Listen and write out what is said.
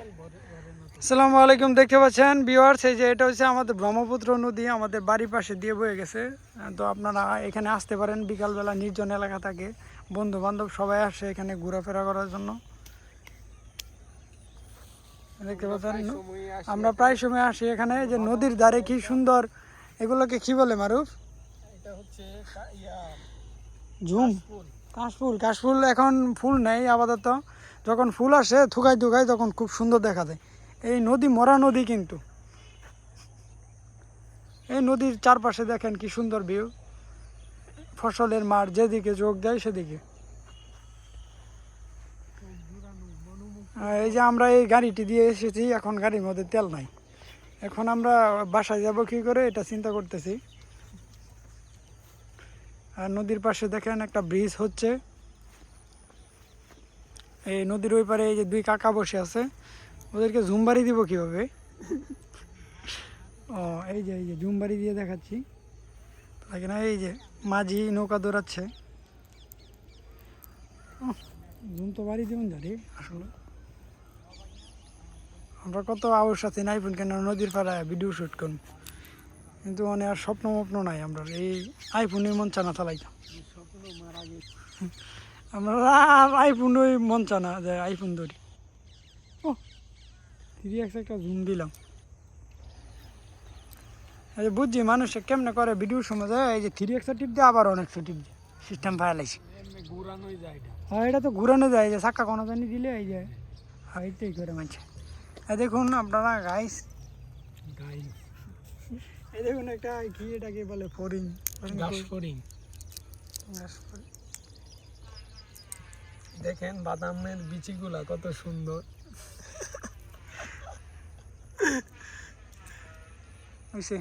আসসালামু আলাইকুম, দেখতে পাচ্ছেন ভিউয়ার্স, এই যে এটা হচ্ছে আমাদের ব্রহ্মপুত্র নদী, আমাদের বাড়ির পাশে দিয়ে বয়ে গেছে। তো আপনারা এখানে আসতে পারেন, বিকালবেলা নির্জন এলাকা থাকে, বন্ধু বান্ধব সবাই আসে এখানে ঘোরাফেরা করার জন্য। দেখতে পাচ্ছেন আমরা প্রায় সময় আসি এখানে, যে নদীর ধারে কি সুন্দর, এগুলোকে কি বলে মারুফ? এটা হচ্ছে ঝুম, কাশফুল। কাশফুল এখন ফুল নেই আপাতত, যখন ফুল আসে থুকাই থুকাই তখন খুব সুন্দর দেখা যায়। এই নদী মরা নদী, কিন্তু এই নদীর চারপাশে দেখেন কি সুন্দর ভিউ, ফসলের মাঠ, যেদিকে চোখ দেয় সেদিকে। এই যে আমরা এই গাড়িটি দিয়ে এসেছি, এখন গাড়ির মধ্যে তেল নাই, এখন আমরা বাসায় যাব কি করে এটা চিন্তা করতেছি। আর নদীর পাশে দেখেন একটা ব্রিজ হচ্ছে, এই নদীর ওই পারে এই যে দুই কাকা বসে আছে, ওদেরকে ঝুমবাড়ি দিব কিভাবে? ও এই যে ঝুমবাড়ি দিয়ে দেখাচ্ছি, লাগে না? এই যে মাঝি নৌকা দৌড়াচ্ছে, ঝুম তো বাড়ি দেবেন জানি। আসলে আমরা কত আওয়াজ সাথে নাই কেন নদীর পাড়ায় ভিডিও শ্যুট করুন, কিন্তু মানে আর স্বপ্ন মপ্ন নাই, আমরা এই আইফোনের মন চানা চালাইতাম। আমরা আর আইফোনই মন চানা যে আইফোন ধরি। ও 3x একটা জুম দিলাম। এই যে বুঝছি মানুষে কেমনে করে ভিডিওর সময় যায়, এই যে 3x টিপ দিয়ে আবার অনেক টিপ দিয়ে সিস্টেম ফায়ালাইছে। ঘুরানোই যায় এটা। হ্যাঁ, এটা তো ঘুরানো যায়, যে চাক্কা কোনো জানি দিলে এই যে হাইটেই করে মানছে। এই দেখুন আপনারা গাইস, এই দেখুন একটা কি এটাকে বলে ফরিং, ফড়িং। দেখেন বাদামের বিচিগুলা কত সুন্দর। হয়েছে।